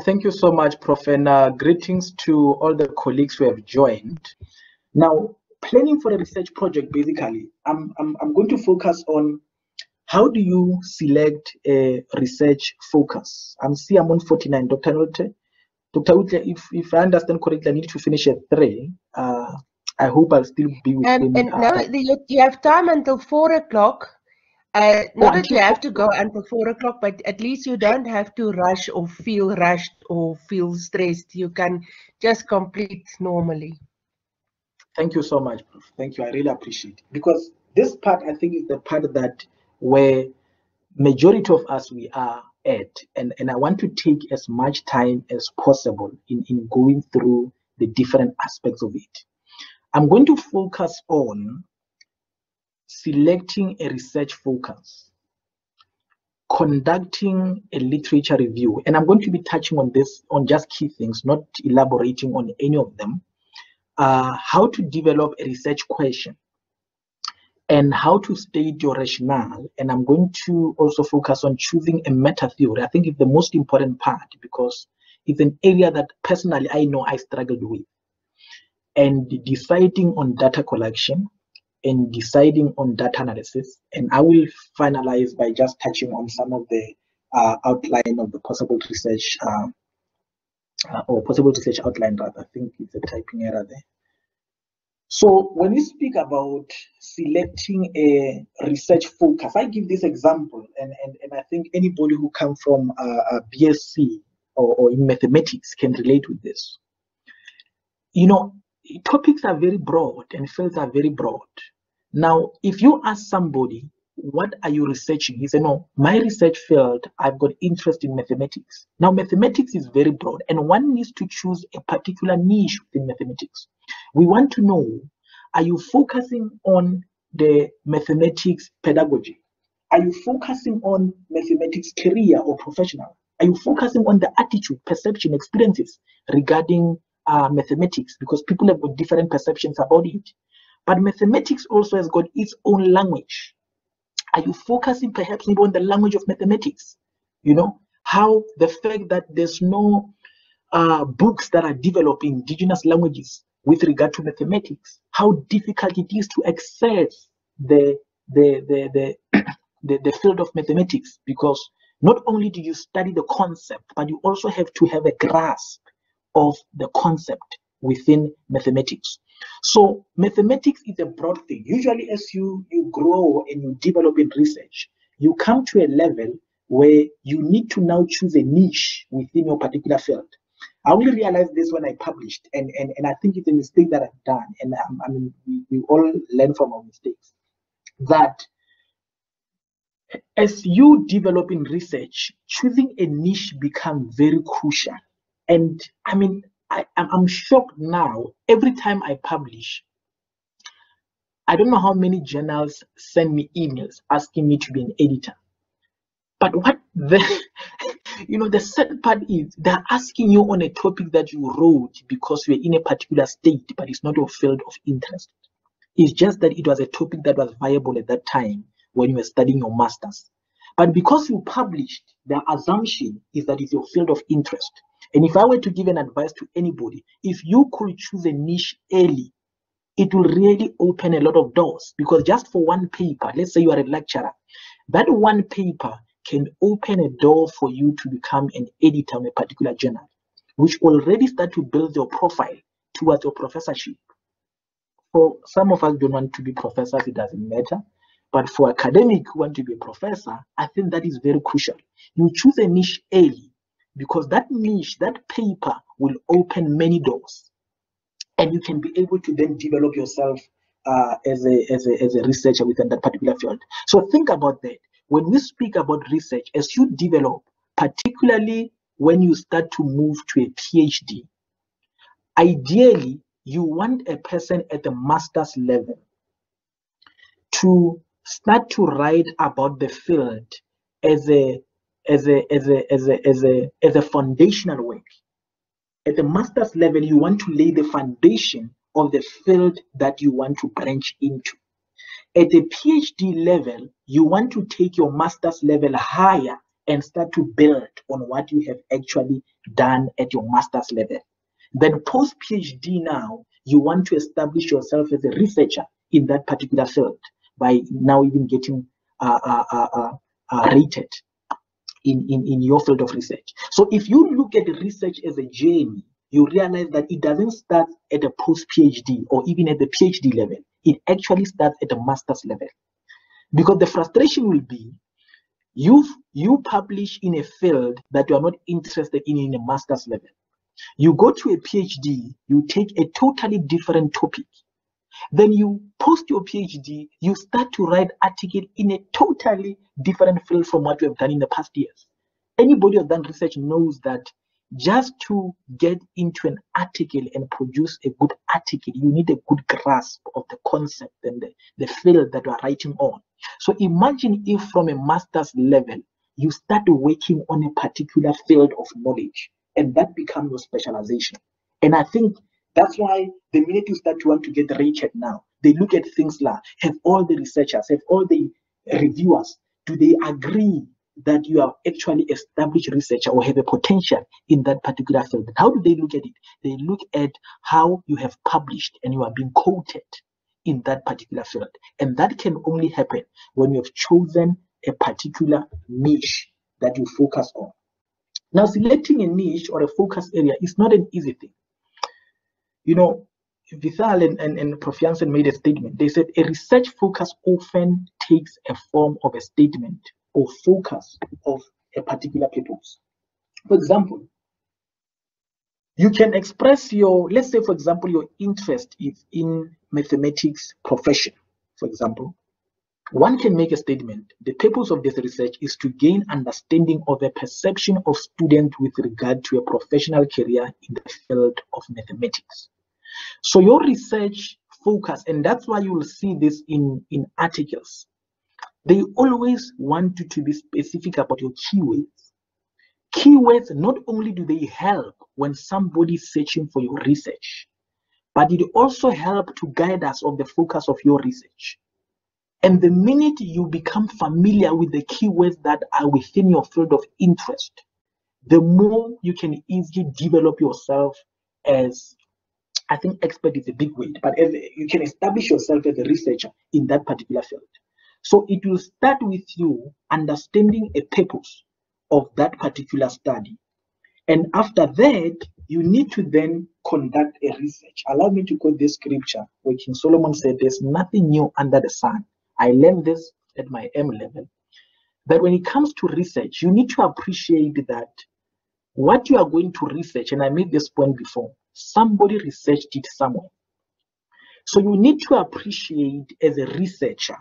Thank you so much, Prof. And greetings to all the colleagues who have joined. Now, planning for a research project, basically, I'm going to focus on how do you select a research focus. I'm on 49, Dr. Nolte. Dr. Utle, if I understand correctly, I need to finish at 3. I hope I'll still be within. And no, you have time until 4 o'clock. Not that you have to go until 4 o'clock, but at least you don't have to rush or feel rushed or feel stressed. You can just complete normally. Thank you so much, Prof. Thank you. I really appreciate it. Because this part, I think, is the part that where majority of us we are at, and I want to take as much time as possible in going through the different aspects of it. I'm going to focus on selecting a research focus, conducting a literature review, and I'm going to be touching on this, on just key things, not elaborating on any of them. How to develop a research question, and how to state your rationale. And I'm going to also focus on choosing a meta theory. I think it's the most important part because it's an area that personally I know I struggled with. And deciding on data collection and deciding on data analysis. And I will finalize by just touching on some of the outline of the possible research or possible research outline rather. I think it's a typing error there. So when we speak about selecting a research focus, I give this example, and I think anybody who comes from a BSc or in mathematics can relate with this. You know, topics are very broad and fields are very broad. Now, if you ask somebody, what are you researching? He said, no, my research field, I've got interest in mathematics. Now, mathematics is very broad, and one needs to choose a particular niche within mathematics. We want to know, are you focusing on the mathematics pedagogy? Are you focusing on mathematics career or professional? Are you focusing on the attitude, perception, experiences regarding mathematics? Because people have got different perceptions about it. But mathematics also has got its own language. Are you focusing perhaps on the language of mathematics? You know, how the fact that there's no books that are developed in indigenous languages with regard to mathematics, how difficult it is to access the field of mathematics, because not only do you study the concept, but you also have to have a grasp of the concept within mathematics. So mathematics is a broad thing. Usually as you grow and you develop in research, you come to a level where you need to now choose a niche within your particular field. I only realized this when I published, and I think it's a mistake that I've done, and I mean, we all learn from our mistakes, that as you develop in research, choosing a niche becomes very crucial. And I mean, I'm shocked now. Every time I publish, I don't know how many journals send me emails asking me to be an editor. But what the sad part is, they're asking you on a topic that you wrote because you're in a particular state, but it's not your field of interest. It's just that it was a topic that was viable at that time when you were studying your master's. But because you published, the assumption is that it's your field of interest. And if I were to give an advice to anybody, if you could choose a niche early, it will really open a lot of doors. Because just for one paper, let's say you are a lecturer, that one paper can open a door for you to become an editor of a particular journal, which already start to build your profile towards your professorship. For some of us don't want to be professors, it doesn't matter. But for academic who want to be a professor, I think that is very crucial. You choose a niche early, because that niche, that paper will open many doors, and you can be able to then develop yourself as a researcher within that particular field. So think about that. When we speak about research, as you develop, particularly when you start to move to a PhD, ideally, you want a person at the master's level to start to write about the field as a foundational work. At the master's level, you want to lay the foundation of the field that you want to branch into. At the PhD level, you want to take your master's level higher and start to build on what you have actually done at your master's level. Then post-PhD now, you want to establish yourself as a researcher in that particular field by now even getting rated in your field of research. So if you look at research as a journey, you realize that it doesn't start at a post-PhD or even at the PhD level. It actually starts at a master's level. Because the frustration will be, you publish in a field that you are not interested in a master's level. You go to a PhD, you take a totally different topic. Then you post your PhD, you start to write articles in a totally different field from what you have done in the past years. Anybody who has done research knows that just to get into an article and produce a good article, you need a good grasp of the concept and the field that you are writing on. So imagine if from a master's level, you start working on a particular field of knowledge, and that becomes your specialization. And I think that's why the minute you start to want to get rated now, they look at things like, have all the researchers, have all the reviewers, do they agree that you are actually established researcher or have a potential in that particular field? How do they look at it? They look at how you have published and you are being quoted in that particular field. And that can only happen when you have chosen a particular niche that you focus on. Now, selecting a niche or a focus area is not an easy thing. You know, Vithal and Prof. Jansen made a statement. They said a research focus often takes a form of a statement or focus of a particular purpose. For example, you can express your, let's say, for example, your interest is in mathematics profession, for example. One can make a statement. The purpose of this research is to gain understanding of the perception of students with regard to a professional career in the field of mathematics. So your research focus, and that's why you will see this in articles, they always want you to be specific about your keywords. Keywords, not only do they help when somebody is searching for your research, but it also helps to guide us on the focus of your research. And the minute you become familiar with the keywords that are within your field of interest, the more you can easily develop yourself as, I think expert is a big word, but as you can establish yourself as a researcher in that particular field. So it will start with you understanding a purpose of that particular study. And after that, you need to then conduct a research. Allow me to quote this scripture where King Solomon said, there's nothing new under the sun. I learned this at my M level, that when it comes to research, you need to appreciate that what you are going to research, and I made this point before, somebody researched it somewhere. So you need to appreciate as a researcher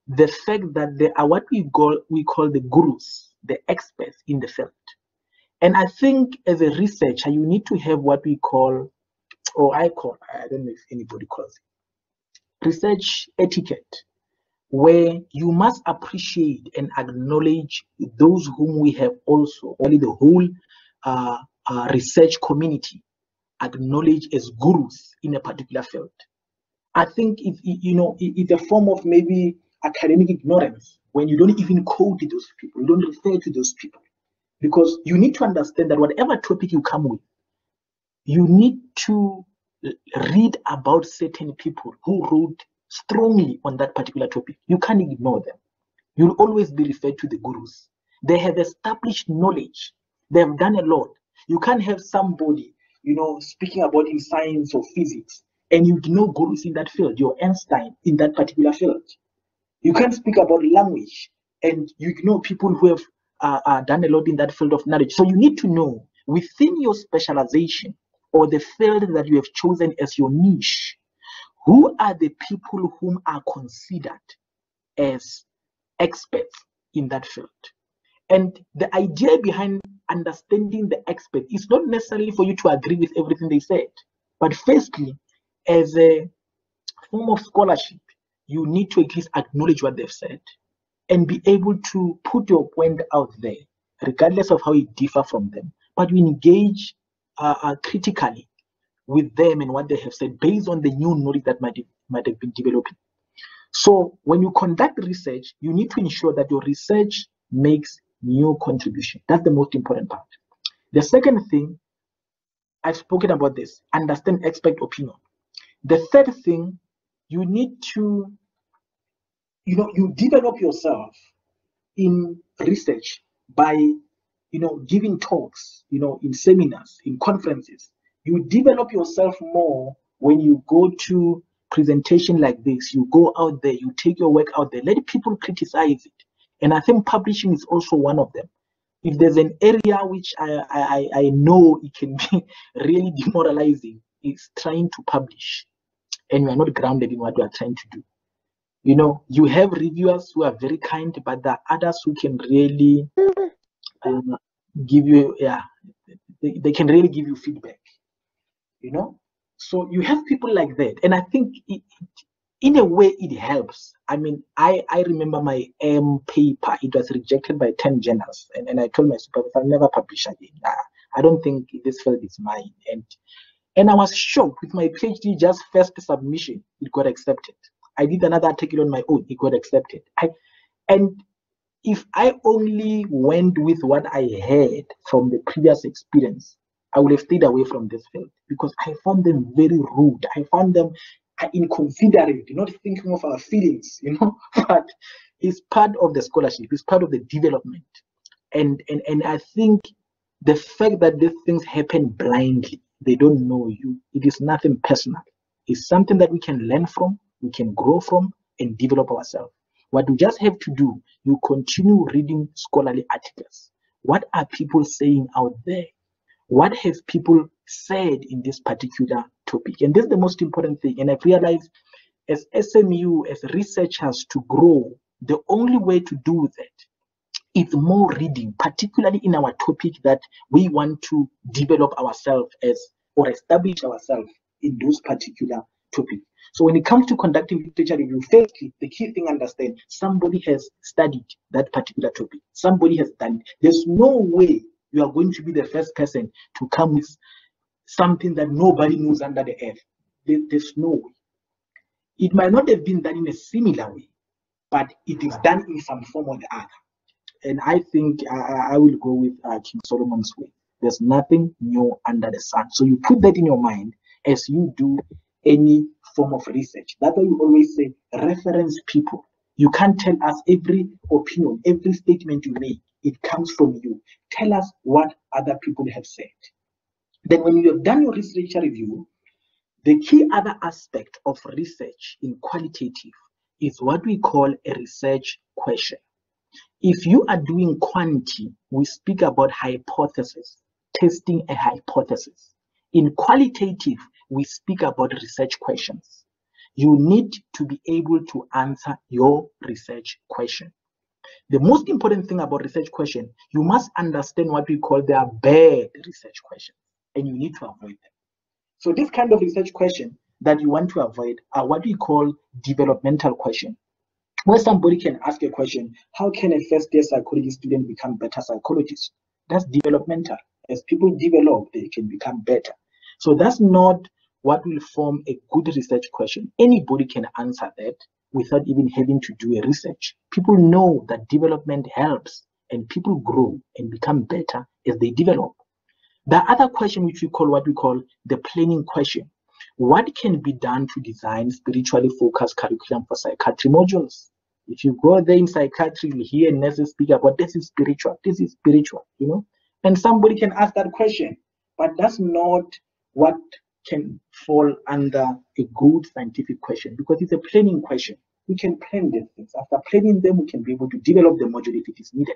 the fact that there are what we call the gurus, the experts in the field. And I think as a researcher, you need to have what we call, or I don't know if anybody calls it, research etiquette, where you must appreciate and acknowledge those whom we have also, only the whole research community acknowledge as gurus in a particular field. I think it's a form of maybe academic ignorance when you don't even quote those people, you don't refer to those people, because you need to understand that whatever topic you come with, you need to read about certain people who wrote strongly on that particular topic. You can't ignore them. You'll always be referred to the gurus. They have established knowledge. They have done a lot. You can't have somebody, speaking about in science or physics, and you ignore gurus in that field, your Einstein in that particular field. You can't speak about language and you ignore people who have done a lot in that field of knowledge. So you need to know within your specialization or the field that you have chosen as your niche, who are the people whom are considered as experts in that field. And the idea behind understanding the expert is not necessarily for you to agree with everything they said, but firstly, as a form of scholarship, you need to at least acknowledge what they've said and be able to put your point out there, regardless of how you differ from them, but you engage critically with them and what they have said based on the new knowledge that might have been developing. So when you conduct research, you need to ensure that your research makes new contribution. That's the most important part. The second thing, I've spoken about this, understand expert opinion. The third thing, you need to, you develop yourself in research by, giving talks, in seminars, in conferences. You develop yourself more when you go to presentation like this. You go out there, you take your work out there, let people criticize it. And I think publishing is also one of them. If there's an area which I know it can be really demoralizing, it's trying to publish, and we are not grounded in what we are trying to do. You have reviewers who are very kind, but there are others who can really give you, they can really give you feedback, So you have people like that, and I think in a way it helps. I mean, I remember my paper, it was rejected by 10 journals, and I told my supervisor, I'll never publish again. I don't think this field is mine. And I was shocked with my PhD, just first submission, it got accepted. I did another article on my own, it got accepted. And if I only went with what I had from the previous experience, I would have stayed away from this field, because I found them very rude. I found them inconsiderate, not thinking of our feelings, but it's part of the scholarship, it's part of the development. And I think the fact that these things happen blindly, they don't know you, it is nothing personal. It's something that we can learn from, we can grow from, and develop ourselves. What you just have to do, you continue reading scholarly articles. What are people saying out there? What have people said in this particular topic? And this is the most important thing. And I've realized as SMU, as researchers to grow, the only way to do that is more reading, particularly in our topic that we want to develop ourselves as, or establish ourselves in those particular topics. So when it comes to conducting literature review, firstly, the key thing, understand, somebody has studied that particular topic. Somebody has done it. There's no way you are going to be the first person to come with something that nobody knows under the earth. There's no way. It might not have been done in a similar way, but it is done in some form or the other. And I think I will go with King Solomon's way. There's nothing new under the sun. So you put that in your mind as you do any form of research. That's why we always say, reference people. You can't tell us every opinion, every statement you make. It comes from you. Tell us what other people have said. Then when you have done your research review, the key other aspect of research in qualitative is what we call a research question. If you are doing quantity, we speak about hypothesis, testing a hypothesis. In qualitative, we speak about research questions. You need to be able to answer your research question. The most important thing about research question, you must understand what we call their bad research questions, and you need to avoid them. So this kind of research question that you want to avoid are what we call developmental question, where somebody can ask a question, how can a first-year psychology student become better psychologist? That's developmental. As people develop, they can become better. So that's not what will form a good research question. Anybody can answer that without even having to do a research. People know that development helps, and people grow and become better as they develop. The other question, which we call what we call the planning question. What can be done to design spiritually focused curriculum for psychiatry modules? If you go there in psychiatry, you hear nurses speak about this is spiritual, and somebody can ask that question, but that's not what can fall under a good scientific question, because it's a planning question. We can plan these things. After planning them, we can be able to develop the module if it is needed.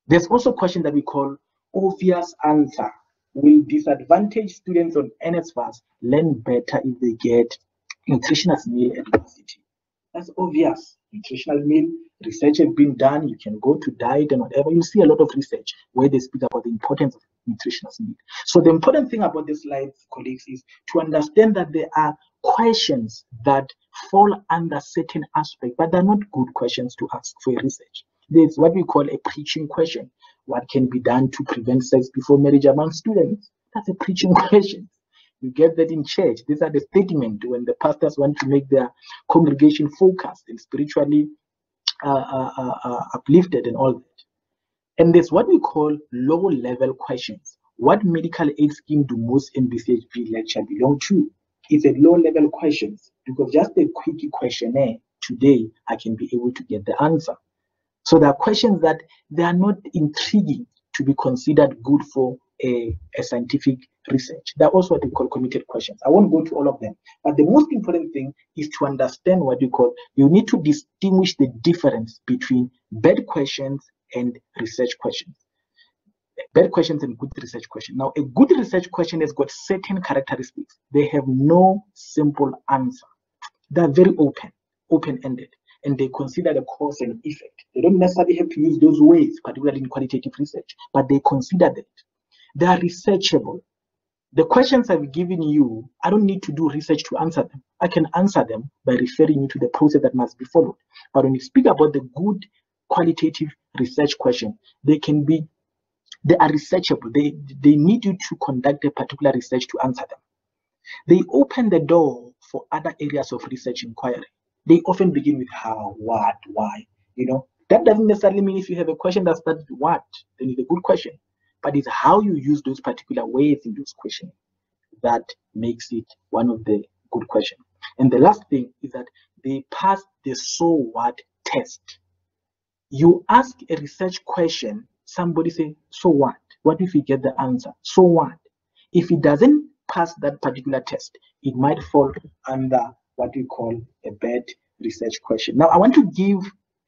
There's also a question that we call obvious answer. Will disadvantaged students on NSFAS learn better if they get nutritional meal at university? That's obvious. Nutritional meal, research has been done. You can go to diet and whatever. You see a lot of research where they speak about the importance of nutritional meal. So the important thing about this slide, colleagues, is to understand that there are questions that fall under certain aspects, but they're not good questions to ask for research. There's what we call a preaching question. What can be done to prevent sex before marriage among students? That's a preaching question. You get that in church. These are the statements when the pastors want to make their congregation focused and spiritually uplifted and all that. And there's what we call low-level questions. What medical aid scheme do most NBCHB lecture belong to? It's a low-level questions because just a quick questionnaire today, I can be able to get the answer. So there are questions that they are not intriguing to be considered good for a scientific research. They're also what we call committed questions. I won't go to all of them, but the most important thing is to understand what you call, you need to distinguish the difference between bad questions and research questions. Bad questions and good research question. Now, a good research question has got certain characteristics. They have no simple answer. They're very open-ended, and they consider the cause and effect. They don't necessarily have to use those words, particularly in qualitative research, but they consider that. They are researchable. The questions I've given you, I don't need to do research to answer them. I can answer them by referring you to the process that must be followed. But when you speak about the good qualitative research question, they are researchable. They need you to conduct a particular research to answer them. They open the door for other areas of research inquiry. They often begin with how, what, why. That doesn't necessarily mean if you have a question that starts with what, then it's a good question. But it's how you use those particular words in those questions that makes it one of the good questions. And the last thing is that they pass the so what test. You ask a research question, somebody say, so what? What if you get the answer? So what? If it doesn't pass that particular test, it might fall under what we call a bad research question. Now, I want to give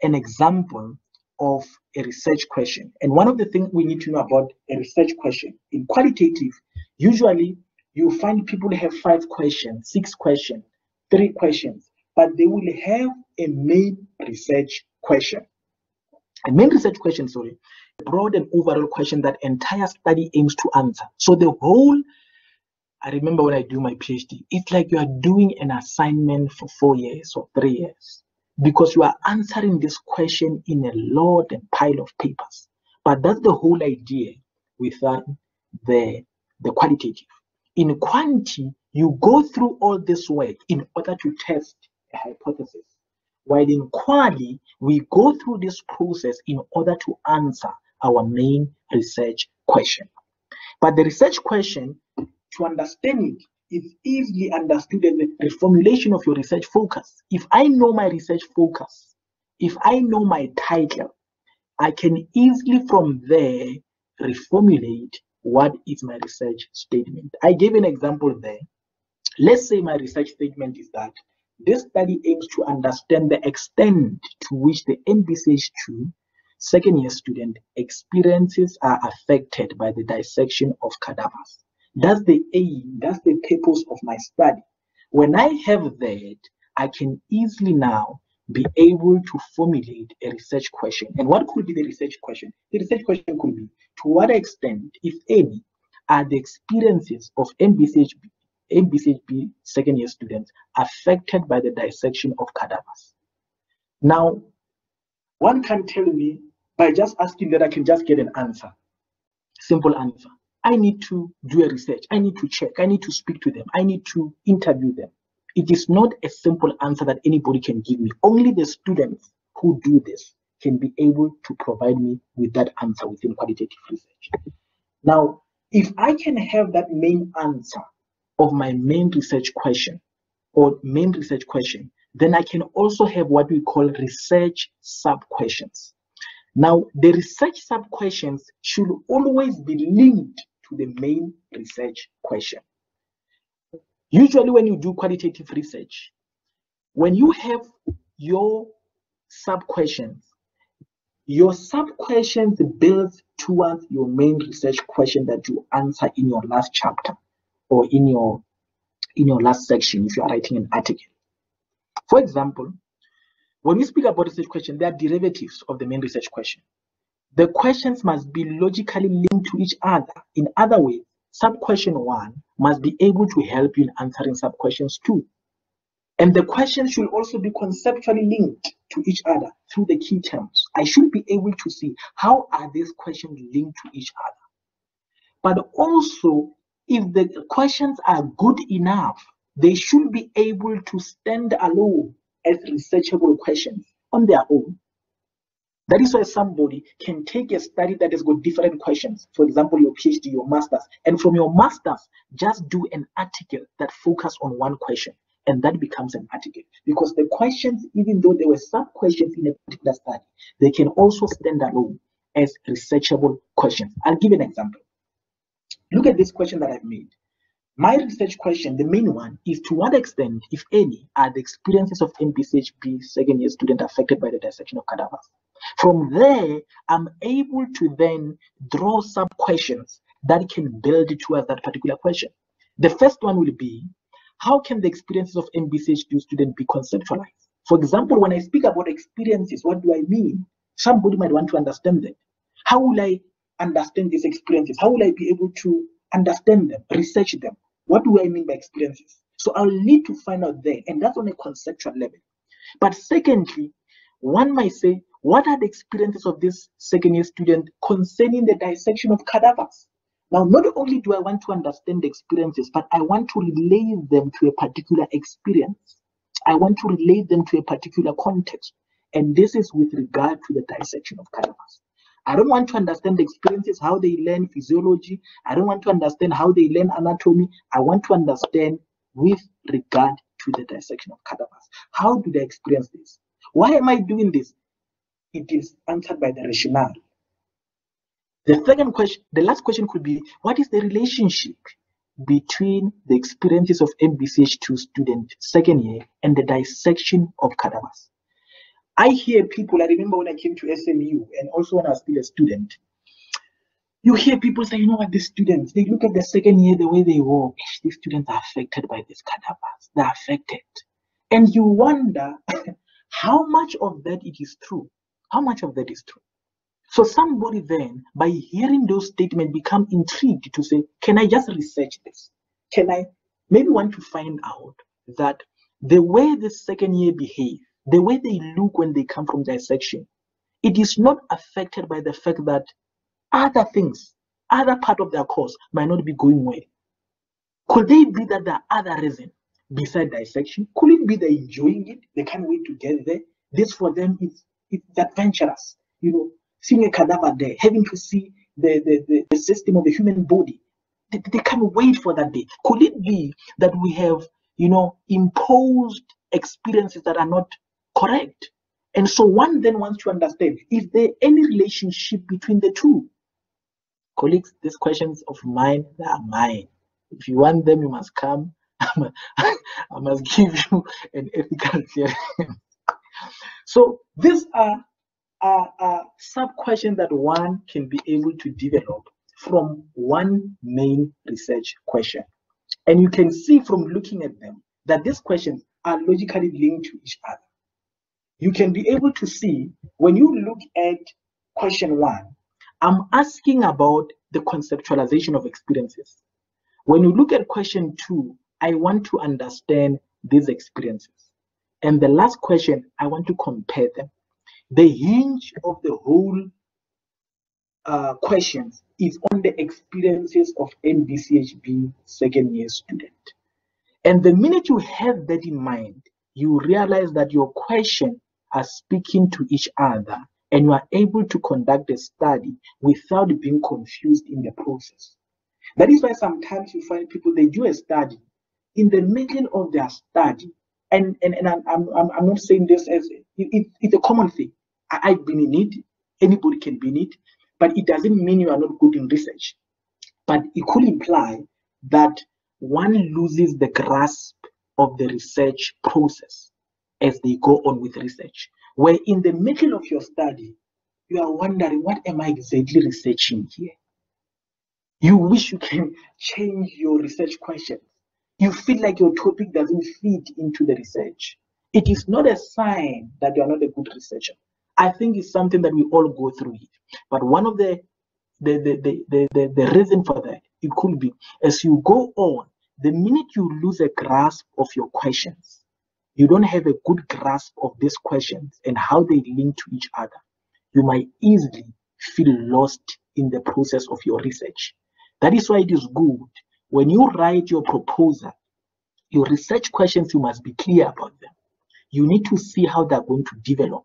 an example of a research question. And one of the things we need to know about a research question, in qualitative, usually you find people have 5 questions, 6 questions, 3 questions, but they will have a main research question. A main research question, a broad and overall question that entire study aims to answer. So the whole, I remember when I do my PhD, it's like you are doing an assignment for 4 years or 3 years because you are answering this question in a load and pile of papers. But that's the whole idea with the qualitative. In quantity, you go through all this work in order to test a hypothesis. While in quali, we go through this process in order to answer our main research question. But the research question, to understand it, is easily understood as the reformulation of your research focus. If I know my research focus, if I know my title, I can easily from there reformulate what is my research statement. I gave an example there. Let's say my research statement is that this study aims to understand the extent to which the NBCH2 second-year student experiences are affected by the dissection of cadavers. That's the aim, that's the purpose of my study. When I have that, I can easily now be able to formulate a research question. And what could be the research question? The research question could be, to what extent, if any, are the experiences of NBCHB second-year students affected by the dissection of cadavers? Now, one can tell me by just asking that I can just get an answer, simple answer. I need to do a research, I need to check, I need to speak to them, I need to interview them. It is not a simple answer that anybody can give me. Only the students who do this can be able to provide me with that answer within qualitative research. Now, if I can have that main answer of my main research question or main research question, then I can also have what we call research sub-questions. Now, the research sub-questions should always be linked to the main research question. Usually when you do qualitative research, when you have your sub-questions build towards your main research question that you answer in your last chapter or in your last section if you are writing an article. For example, when we speak about research question, there are derivatives of the main research question. The questions must be logically linked to each other. In other words, sub-question 1 must be able to help you in answering sub-questions 2. And the questions should also be conceptually linked to each other through the key terms. I should be able to see how are these questions linked to each other. But also, if the questions are good enough, they should be able to stand alone as researchable questions on their own. That is why somebody can take a study that has got different questions, for example, your PhD, your master's, and from your master's, just do an article that focuses on one question, and that becomes an article. Because the questions, even though there were sub-questions in a particular study, they can also stand alone as researchable questions. I'll give you an example. Look at this question that I've made. My research question, the main one, is to what extent, if any, are the experiences of MPCHB second-year students affected by the dissection of cadavers? From there, I'm able to then draw sub-questions that can build towards that particular question. The first one will be, how can the experiences of MPCHB students be conceptualized? For example, when I speak about experiences, what do I mean? Somebody might want to understand that. How will I understand these experiences? How will I be able to understand them, research them? What do I mean by experiences? So I'll need to find out there, and that's on a conceptual level. But secondly, one might say, what are the experiences of this second-year student concerning the dissection of cadavers? Now, not only do I want to understand the experiences, but I want to relate them to a particular experience. I want to relate them to a particular context. And this is with regard to the dissection of cadavers. I don't want to understand the experiences, how they learn physiology. I don't want to understand how they learn anatomy. I want to understand with regard to the dissection of cadavers. How do they experience this? Why am I doing this? It is answered by the rationale. The second question, the last question could be, what is the relationship between the experiences of MPCH2 student second year and the dissection of cadavers? I hear people, I remember when I came to SMU and also when I was still a student, you hear people say, you know what, these students, they look at the second year, the way they walk, these students are affected by these cadavers, they're affected. And you wonder how much of that it is true. How much of that is true? So somebody then, by hearing those statements, become intrigued to say, can I just research this? Can I maybe want to find out that the way the second year behave, the way they look when they come from dissection, it is not affected by the fact that other things, other part of their course might not be going well. Could they be that there are other reasons beside dissection? Could it be they're enjoying it? They can't wait to get there. This for them is adventurous. You know, seeing a cadaver there, having to see the system of the human body. They can't wait for that day. Could it be that we have, you know, imposed experiences that are not correct? And so one then wants to understand, is there any relationship between the two? Colleagues, these questions of mine, they are mine. If you want them, you must come. I must give you an ethical clearance. So these are sub-questions that one can be able to develop from one main research question. And you can see from looking at them that these questions are logically linked to each other. You can be able to see when you look at question 1, I'm asking about the conceptualization of experiences. When you look at question 2, I want to understand these experiences. And the last question, I want to compare them. The hinge of the whole questions is on the experiences of MPCHB second year student. And the minute you have that in mind, you realize that your questions are speaking to each other and you are able to conduct a study without being confused in the process. That is why sometimes you find people, they do a study in the middle of their study. And I'm not saying this as, it's a common thing. I've been in it, anybody can be in it, but it doesn't mean you are not good in research. But it could imply that one loses the grasp of the research process as they go on with research. Where in the middle of your study, you are wondering, what am I exactly researching here? You wish you can change your research questions. You feel like your topic doesn't fit into the research. It is not a sign that you are not a good researcher. I think it's something that we all go through it. But one of the reason for that, it could be, as you go on, the minute you lose a grasp of your questions, you don't have a good grasp of these questions and how they link to each other, you might easily feel lost in the process of your research. That is why it is good when you write your proposal, your research questions, you must be clear about them. You need to see how they're going to develop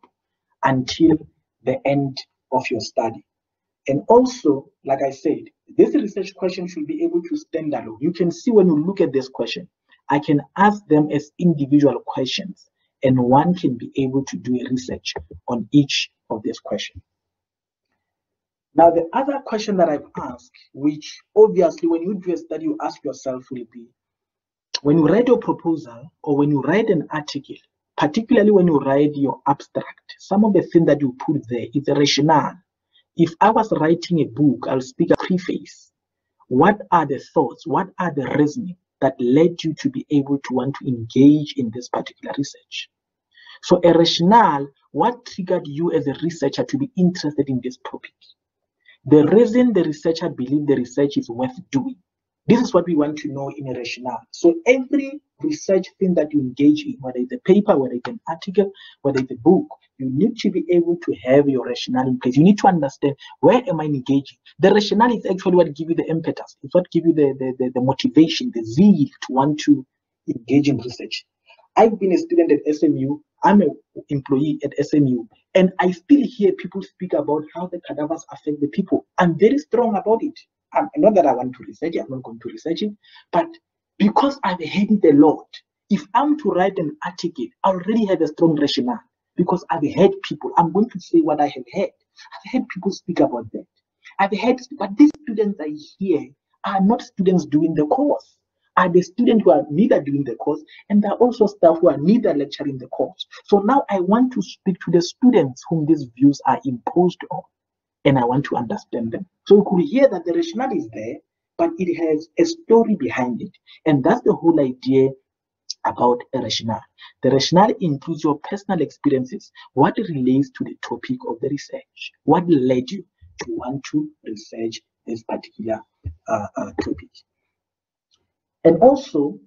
until the end of your study. And also, like I said, this research question should be able to stand alone. You can see when you look at this question, I can ask them as individual questions, and one can be able to do a research on each of these questions. Now, the other question that I've asked, which obviously when you do a study, you ask yourself will be, when you write your proposal or when you write an article, particularly when you write your abstract, some of the things that you put there is a rationale. If I was writing a book, I'll speak a preface. What are the thoughts? What are the reasoning that led you to be able to want to engage in this particular research? So a rationale, what triggered you as a researcher to be interested in this topic? The reason the researcher believes the research is worth doing. This is what we want to know in a rationale. So every research thing that you engage in, whether it's a paper, whether it's an article, whether it's a book, you need to be able to have your rationale in place. You need to understand, where am I engaging? The rationale is actually what gives you the impetus. It's what gives you the motivation, the zeal to want to engage in research. I've been a student at SMU. I'm an employee at SMU. And I still hear people speak about how the cadavers affect the people. I'm very strong about it. Not that I want to research it, I'm not going to research it, but because I've heard it a lot, if I'm to write an article, I already have a strong rationale because I've heard people. I'm going to say what I have heard. I've heard people speak about that. I've heard, but these students I hear are not students doing the course. Are the students who are neither doing the course, and there are also staff who are neither lecturing the course. So now I want to speak to the students whom these views are imposed on, and I want to understand them. So you could hear that the rationale is there, but it has a story behind it. And that's the whole idea about a rationale. The rationale includes your personal experiences, what relates to the topic of the research, what led you to want to research this particular topic. And also,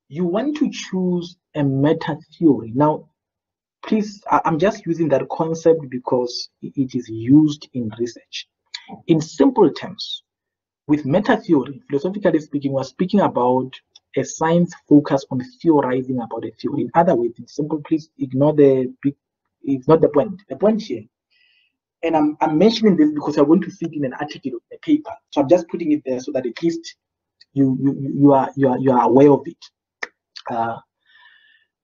you want to choose a meta theory. Now, please, I'm just using that concept because it is used in research. In simple terms, with meta theory, philosophically speaking, we're speaking about a science focused on theorizing about a theory. In other words, in simple, please ignore it's not the point. The point here, and I'm mentioning this because I want to see it in an article or a paper. So I'm just putting it there so that at least you are aware of it.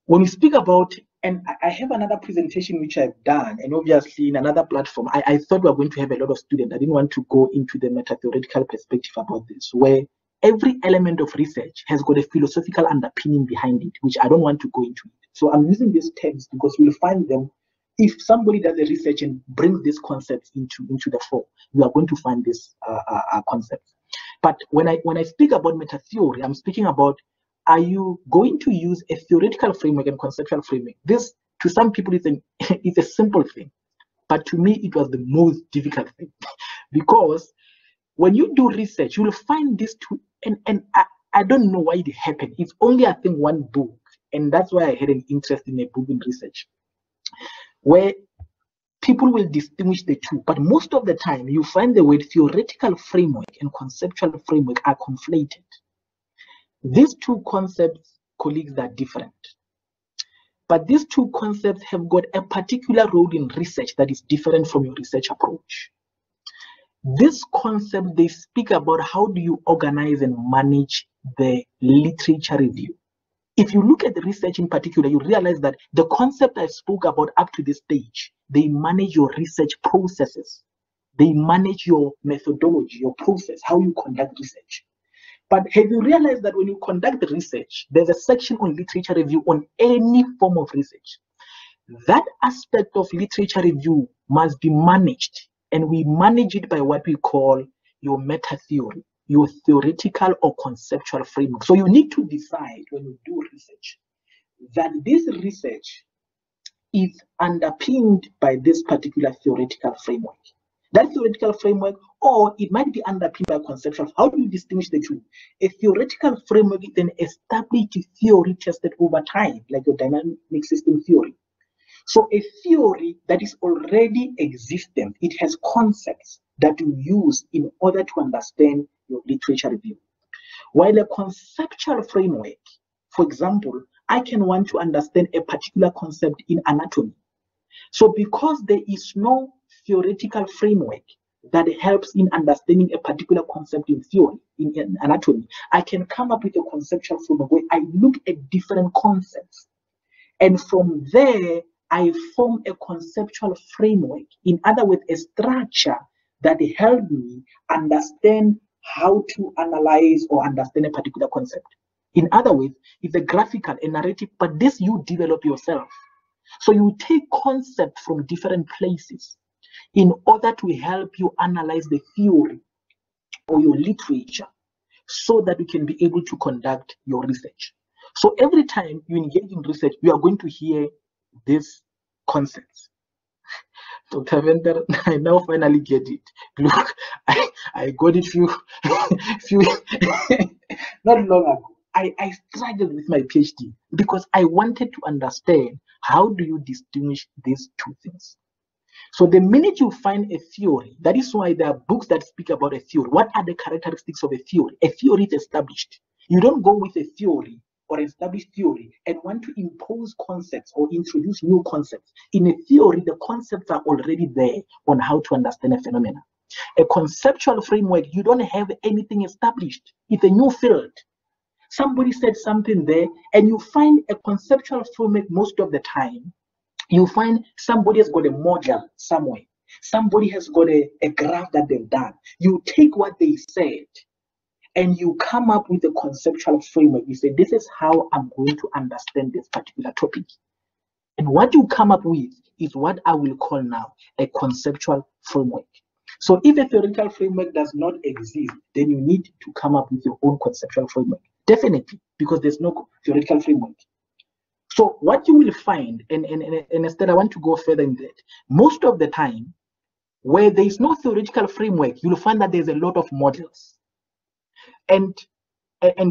When we speak about, and I have another presentation which I've done, and obviously in another platform, I thought we were going to have a lot of students. I didn't want to go into the meta-theoretical perspective about this, where every element of research has got a philosophical underpinning behind it, which I don't want to go into it. So I'm using these terms because we'll find them. If somebody does a research and brings these concepts into the fore, we are going to find these concepts. But when I speak about meta theory, I'm speaking about, are you going to use a theoretical framework and conceptual framework? This, to some people, it's a simple thing. But to me, it was the most difficult thing. Because when you do research, you will find these two, and I don't know why it happened. It's only, I think, one book. And that's why I had an interest in a book in research, where people will distinguish the two. But most of the time, you find the word theoretical framework and conceptual framework are conflated. These two concepts, colleagues, are different. But these two concepts have got a particular role in research that is different from your research approach. This concept, they speak about how do you organize and manage the literature review. If you look at the research in particular, you realize that the concept I spoke about up to this stage, they manage your research processes. They manage your methodology, your process, how you conduct research. But have you realized that when you conduct research, there's a section on literature review on any form of research? That aspect of literature review must be managed, and we manage it by what we call your meta theory, your theoretical or conceptual framework. So you need to decide when you do research that this research is underpinned by this particular theoretical framework. That theoretical framework, or it might be underpinned by conceptual. How do you distinguish the two? A theoretical framework is an established theory tested over time, like your dynamic system theory. So a theory that is already existent, it has concepts that you use in order to understand your literature review. While a conceptual framework, for example, I can want to understand a particular concept in anatomy. So because there is no theoretical framework that helps in understanding a particular concept in theory, in anatomy, I can come up with a conceptual framework where I look at different concepts. And from there, I form a conceptual framework. In other words, a structure that helps me understand how to analyze or understand a particular concept. In other words, it's a graphical, a narrative, but this you develop yourself. So you take concepts from different places in order to help you analyze the theory or your literature so that you can be able to conduct your research. So every time you engage in research, you are going to hear these concepts. Dr. Venter, I now finally get it. Look, I got it few not long ago. I struggled with my PhD because I wanted to understand how do you distinguish these two things. So the minute you find a theory, that is why there are books that speak about a theory. What are the characteristics of a theory? A theory is established. You don't go with a theory or established theory and want to impose concepts or introduce new concepts. In a theory, the concepts are already there on how to understand a phenomenon. A conceptual framework, you don't have anything established. It's a new field. Somebody said something there, and you find a conceptual framework most of the time. You find somebody has got a model somewhere. Somebody has got a graph that they've done. You take what they said and you come up with a conceptual framework. You say, this is how I'm going to understand this particular topic. And what you come up with is what I will call now a conceptual framework. So if a theoretical framework does not exist, then you need to come up with your own conceptual framework. Definitely, because there's no theoretical framework. So what you will find, and instead I want to go further in that, most of the time, where there is no theoretical framework, you'll find that there's a lot of models. And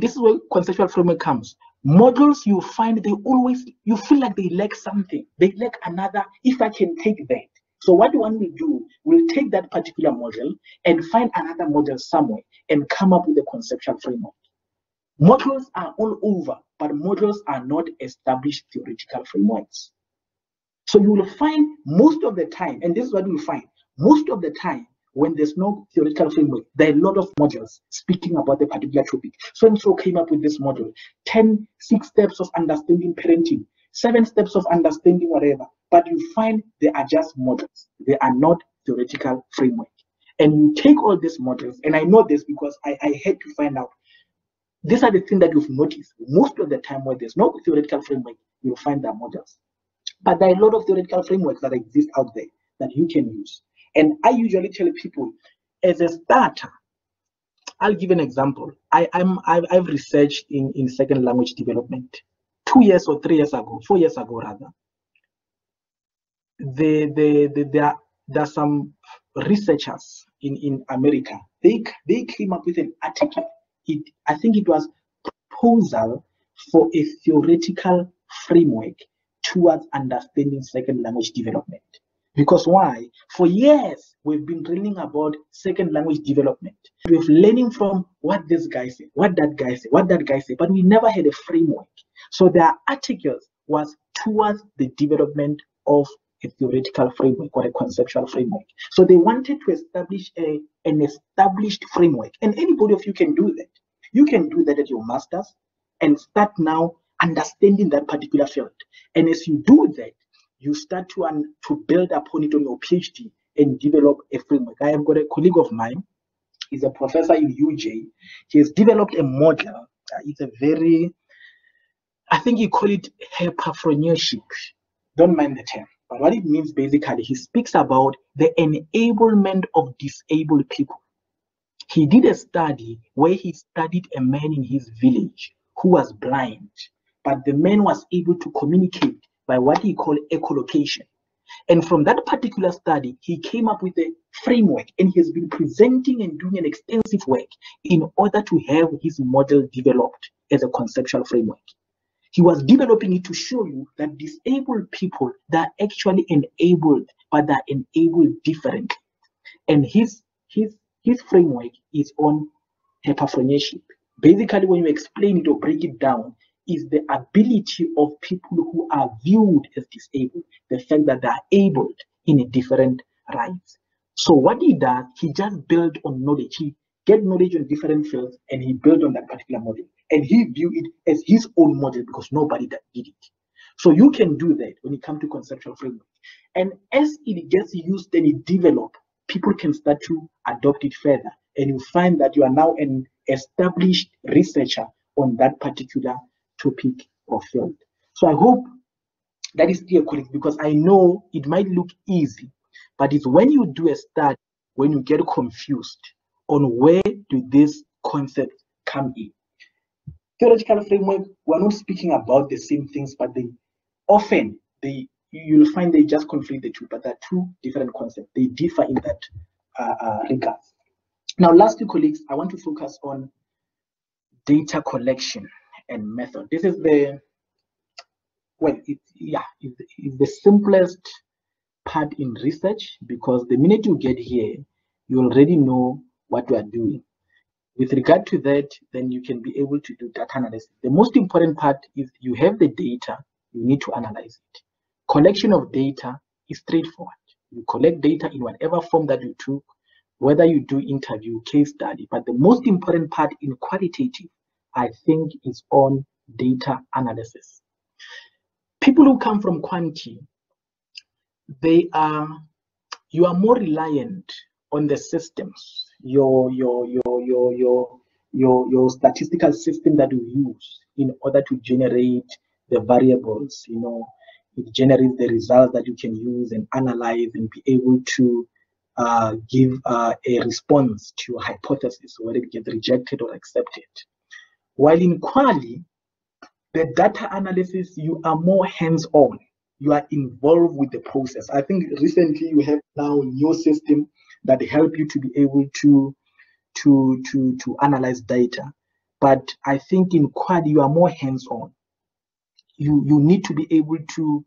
this is where conceptual framework comes. Models, you find they always, you feel like they lack something. They lack another, if I can take that. So what one will do, we'll take that particular model and find another model somewhere and come up with a conceptual framework. Models are all over, but models are not established theoretical frameworks. So you will find most of the time, and this is what you will find, most of the time when there's no theoretical framework, there are a lot of modules speaking about a particular topic. So and so came up with this model, 6 steps of understanding parenting, 7 steps of understanding whatever, but you find they are just models. They are not theoretical framework. And you take all these models, and I know this because I had to find out. These are the things that you've noticed. Most of the time where there's no theoretical framework, you'll find their models. But there are a lot of theoretical frameworks that exist out there that you can use. And I usually tell people, as a starter, I'll give an example. I've researched in second language development 2 years or 3 years ago, 4 years ago rather. There are some researchers in America. They came up with an article. I think it was proposal for a theoretical framework towards understanding second language development. Because why? For years, we've been reading about second language development. We've learning from what this guy said, what that guy said, what that guy said, but we never had a framework. So their articles was towards the development of a theoretical framework or a conceptual framework. So they wanted to establish an established framework. And anybody of you can do that. You can do that at your master's and start now understanding that particular field. And as you do that, you start to build upon it on your PhD and develop a framework. I have got a colleague of mine. He's a professor in UJ. He has developed a model. It's a very, I think you call it hyperpreneurship. Don't mind the term. But what it means basically, he speaks about the enablement of disabled people. He did a study where he studied a man in his village who was blind, but the man was able to communicate by what he called echolocation. And from that particular study, he came up with a framework, and he has been presenting and doing an extensive work in order to have his model developed as a conceptual framework. He was developing it to show you that disabled people, they're actually enabled, but they're enabled differently. And his framework is on hyperpreneurship. Basically, when you explain it or break it down, is the ability of people who are viewed as disabled, the fact that they are able in a different writes. So what he does, he just builds on knowledge. He get knowledge on different fields and he built on that particular model. And he view it as his own model because nobody did it. So you can do that when it comes to conceptual framework. And as it gets used and it develops, people can start to adopt it further. And you find that you are now an established researcher on that particular topic or field. So I hope that is clear, colleagues, because I know it might look easy, but it's when you do a study, when you get confused on where do these concepts come in. Theoretical framework, we're not speaking about the same things, but you'll find they just conflict the two, but they're two different concepts. They differ in that regard. Now, lastly, colleagues, I want to focus on data collection and method. This is the it's the simplest part in research, because the minute you get here, you already know what you are doing. With regard to that, then you can be able to do data analysis. The most important part is you have the data, you need to analyze it. Collection of data is straightforward. You collect data in whatever form that you took, whether you do interview, case study, but the most important part in qualitative, I think, is on data analysis. People who come from quantity, you are more reliant on the systems, your statistical system that you use in order to generate the variables. It generates the results that you can use and analyze and be able to give a response to your hypothesis, whether it gets rejected or accepted. While in quali, the data analysis, you are more hands-on. You are involved with the process. I think recently you have now a new system that help you to be able to analyze data. But I think in quali, you are more hands-on. You need to be able to,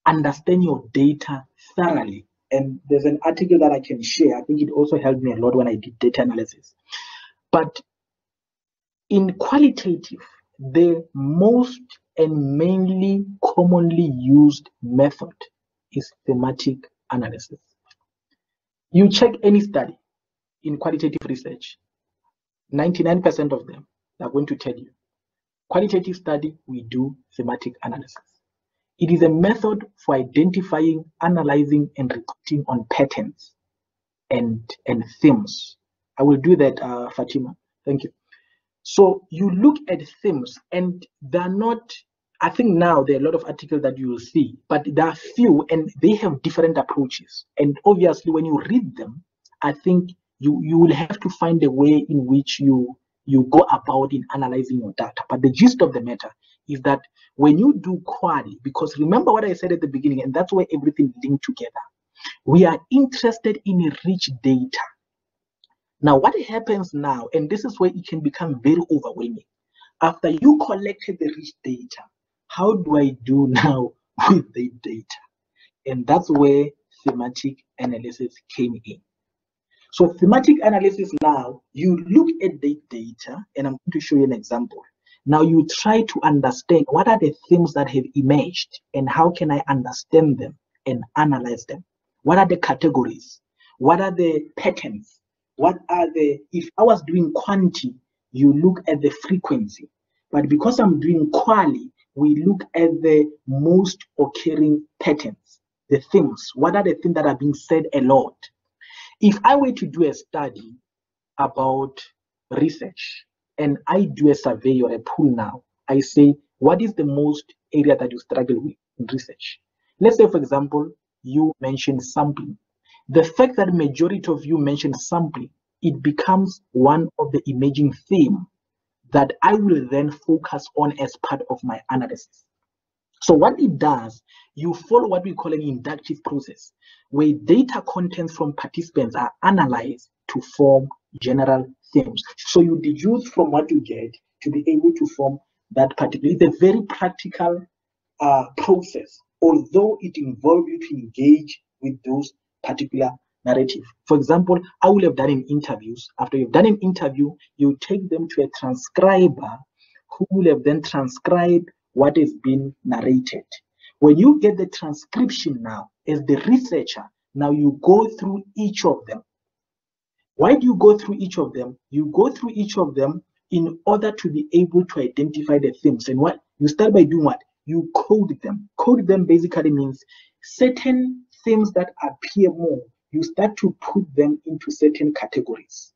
understand your data thoroughly. And there's an article that I can share. I think it also helped me a lot when I did data analysis. But in qualitative, the most and mainly commonly used method is thematic analysis. You check any study in qualitative research, 99% of them are going to tell you, qualitative study, we do thematic analysis. It is a method for identifying, analyzing, and reporting on patterns and themes. I will do that, Fatima. Thank you. So you look at themes, and they're not, I think now there are a lot of articles that you will see, but there are few and they have different approaches. And obviously when you read them, I think you will have to find a way in which you go about in analyzing your data. But the gist of the matter is that when you do quali, because remember what I said at the beginning, and that's where everything linked together, we are interested in rich data. Now, what happens now, and this is where it can become very overwhelming. After you collected the rich data, how do I do now with the data? And that's where thematic analysis came in. So thematic analysis now, you look at the data, and I'm going to show you an example. Now you try to understand what are the themes that have emerged and how can I understand them and analyze them? What are the categories? What are the patterns? What are if I was doing quantity, you look at the frequency. But because I'm doing quali, we look at the most occurring patterns, the themes. What are the things that are being said a lot? If I were to do a study about research and I do a survey or a poll now, I say, what is the most area that you struggle with in research? Let's say, for example, you mentioned sampling. The fact that majority of you mentioned sampling, it becomes one of the emerging themes that I will then focus on as part of my analysis. So what it does, you follow what we call an inductive process, where data contents from participants are analyzed to form general themes. So you deduce from what you get to be able to form that particular. It's a very practical process, although it involves you to engage with those particular narrative. For example, I will have done in interviews. After you've done an interview, you take them to a transcriber who will have then transcribed what has been narrated. When you get the transcription now, as the researcher, Now you go through each of them. Why do you go through each of them? You go through each of them in order to be able to identify the themes. And what you start by doing, what you code them. Code them basically means certain themes that appear more, you start to put them into certain categories.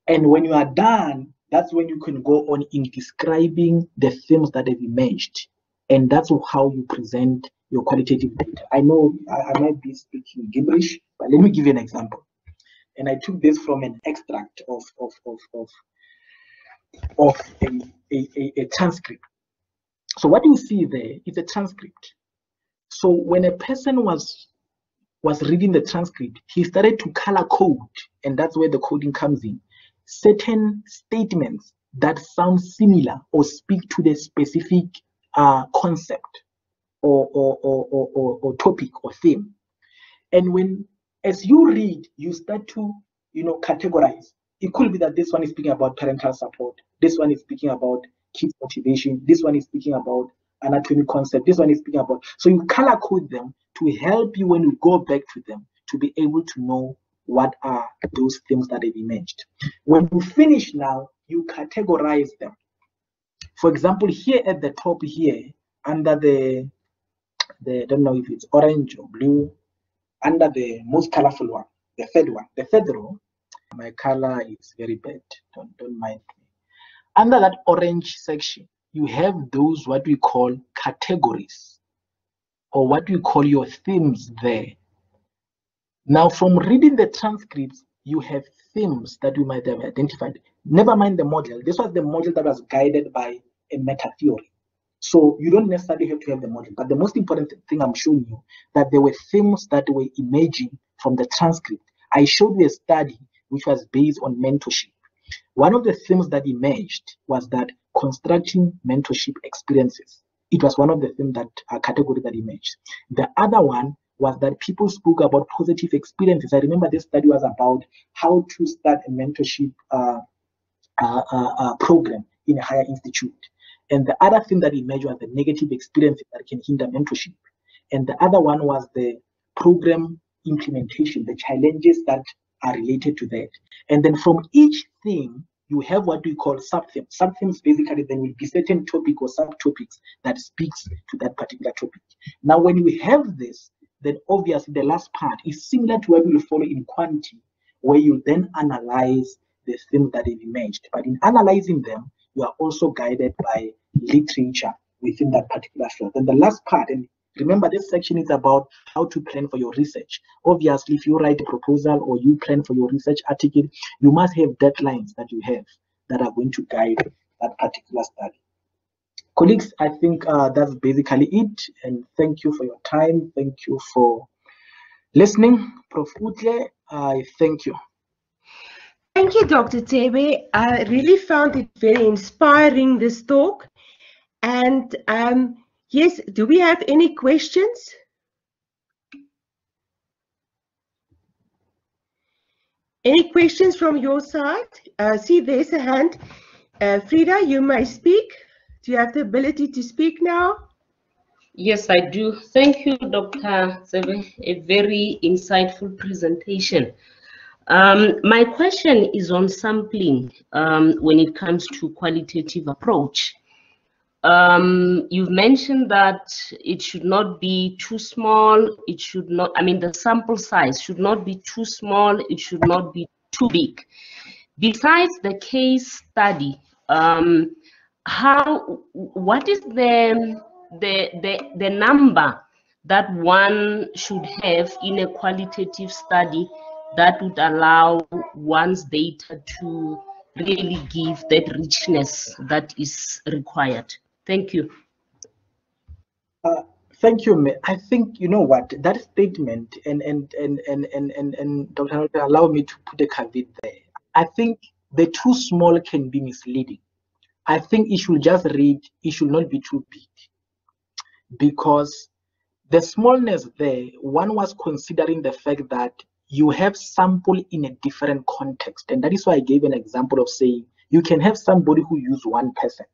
And when you are done, that's when you can go on in describing the themes that have emerged. And that's how you present your qualitative data. I know I might be speaking gibberish, but let me give you an example. And I took this from an extract of a transcript. So what you see there is a transcript. So when a person was reading the transcript, he started to color code, and that's where the coding comes in. Certain statements that sound similar or speak to the specific concept or topic or theme. And as you read, you start to categorize. It could be that this one is speaking about parental support, this one is speaking about kids motivation, this one is speaking about anatomy concept, this one is speaking about. So you color code them to help you when you go back to them to be able to know what are those things that have emerged. When you finish now, you categorize them. For example, here at the top here, under the I don't know if it's orange or blue, under the most colorful one, the third one, the third row, my color is very bad, don't mind me. Under that orange section, you have those what we call categories, or what we call your themes there. Now, from reading the transcripts, you have themes that we might have identified. Never mind the model. This was the model that was guided by a meta theory. So you don't necessarily have to have the model. But the most important thing I'm showing you, that there were themes that were emerging from the transcript. I showed you a study which was based on mentorship. One of the themes that emerged was that constructing mentorship experiences. It was one of the themes that category that emerged. The other one was that people spoke about positive experiences. I remember this study was about how to start a mentorship program in a higher institute. And the other thing that emerged was the negative experiences that can hinder mentorship. And the other one was the program implementation, the challenges that are related to that. And then from each theme, you have what we call sub-themes. Sub-themes basically then will be certain topic or subtopics that speaks to that particular topic. Now, when we have this, then obviously the last part is similar to what we will follow in quantity, where you then analyze the themes that have emerged. But in analyzing them, you are also guided by literature within that particular field. And the last part, and remember this section is about how to plan for your research. Obviously, if you write a proposal or you plan for your research article, you must have deadlines that you have that are going to guide that particular study. Colleagues, I think that's basically it. And thank you for your time. Thank you for listening. Prof. Utle, I thank you. Thank you, Dr. Tebe. I really found it very inspiring, this talk. And yes, do we have any questions? Any questions from your side? See, there's a hand. Frida, you may speak. Do you have the ability to speak now? Yes, I do. Thank you, Dr. Tebe. A very insightful presentation. My question is on sampling when it comes to qualitative approach. You've mentioned that it should not be too small. It should not, I mean, the sample size should not be too small. It should not be too big. Besides the case study, what is the number that one should have in a qualitative study that would allow one's data to really give that richness that is required? Thank you. Thank you. I think, you know what, that statement, and Dr. Note, allow me to put a caveat there. I think the too small can be misleading. I think it should just read, it should not be too big. Because the smallness there, one was considering the fact that you have sample in a different context. And that is why I gave an example of saying you can have somebody who use one person.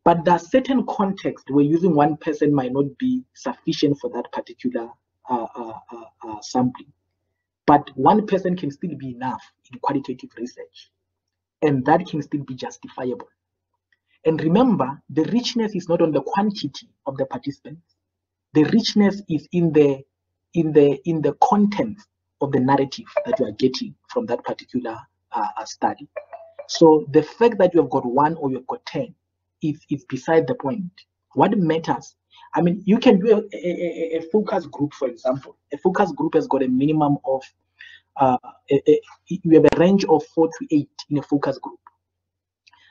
But there are certain contexts where using one person might not be sufficient for that particular sampling. But one person can still be enough in qualitative research, and that can still be justifiable. And remember, the richness is not on the quantity of the participants. The richness is in the content of the narrative that you are getting from that particular study. So the fact that you have got 1 or you've got 10 is beside the point. What matters, I mean, you can do a focus group, for example. A focus group has got a minimum of, you have a range of 4 to 8 in a focus group.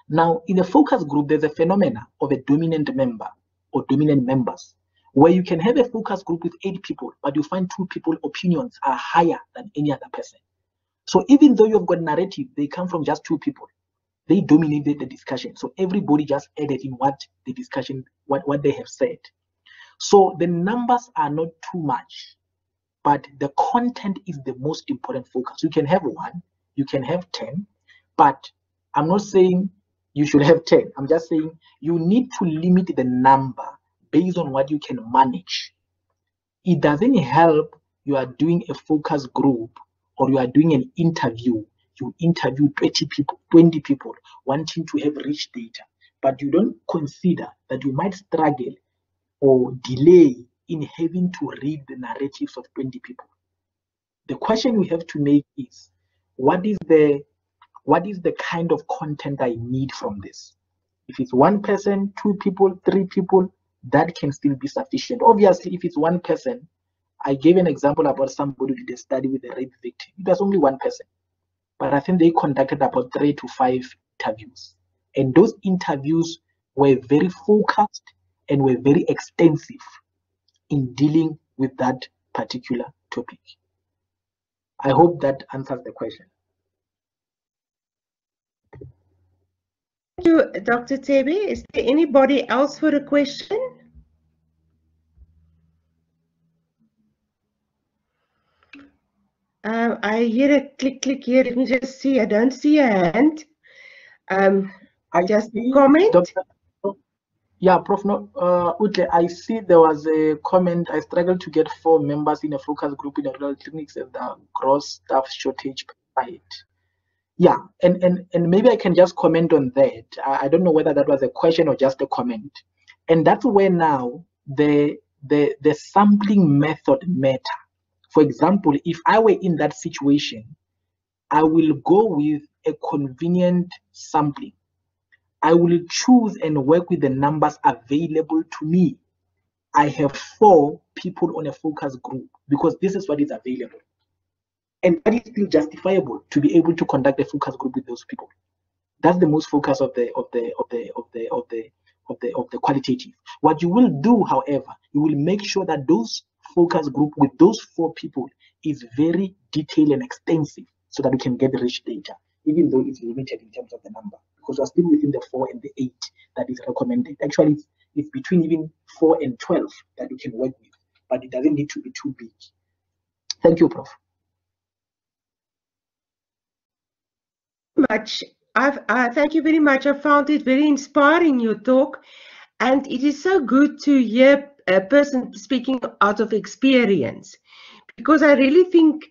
Now, in a focus group, there's a phenomena of a dominant member or dominant members, where you can have a focus group with 8 people, but you find 2 people's opinions are higher than any other person. So even though you've got narrative, they come from just 2 people. They dominated the discussion. So everybody just added in what the discussion, what they have said. So the numbers are not too much, but the content is the most important focus. You can have 1, you can have 10, but I'm not saying you should have 10. I'm just saying you need to limit the number based on what you can manage. It doesn't help you are doing a focus group or you are doing an interview. You interview 20 people wanting to have rich data, but you don't consider that you might struggle or delay in having to read the narratives of 20 people. The question we have to make is, what is the kind of content I need from this? If it's 1 person, 2 people, 3 people, that can still be sufficient. Obviously, if it's 1 person, I gave an example about somebody who did a study with a rape victim. It was only 1 person, but I think they conducted about 3 to 5 interviews. And those interviews were very focused and were very extensive in dealing with that particular topic. I hope that answers the question. Thank you, Dr. Tebe. Is there anybody else for a question? I hear a click here. Let me just see. I don't see a hand. I just see, comment. Yeah, Prof. Utle, I see there was a comment. I struggled to get 4 members in a focus group in a rural clinics and the gross staff shortage. Yeah, and maybe I can just comment on that. I don't know whether that was a question or just a comment. And that's where now the sampling method matter. For example, if I were in that situation, I will go with a convenient sampling. I will choose and work with the numbers available to me. I have 4 people on a focus group because this is what is available. And that is still justifiable to be able to conduct a focus group with those people. That's the most focus of the qualitative. What you will do, however, you will make sure that those focus group with those 4 people is very detailed and extensive so that we can get rich data, even though it's limited in terms of the number, because we're still within the 4 and the 8 that is recommended. Actually, it's between even 4 and 12 that you can work with, but it doesn't need to be too big. Thank you, Prof. Thank you very much. I found it very inspiring, your talk, and it is so good to hear a person speaking out of experience, because I really think,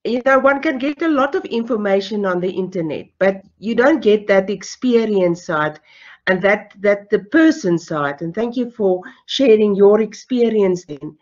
you know, one can get a lot of information on the internet, but you don't get that experience side and that the person side. And thank you for sharing your experience in.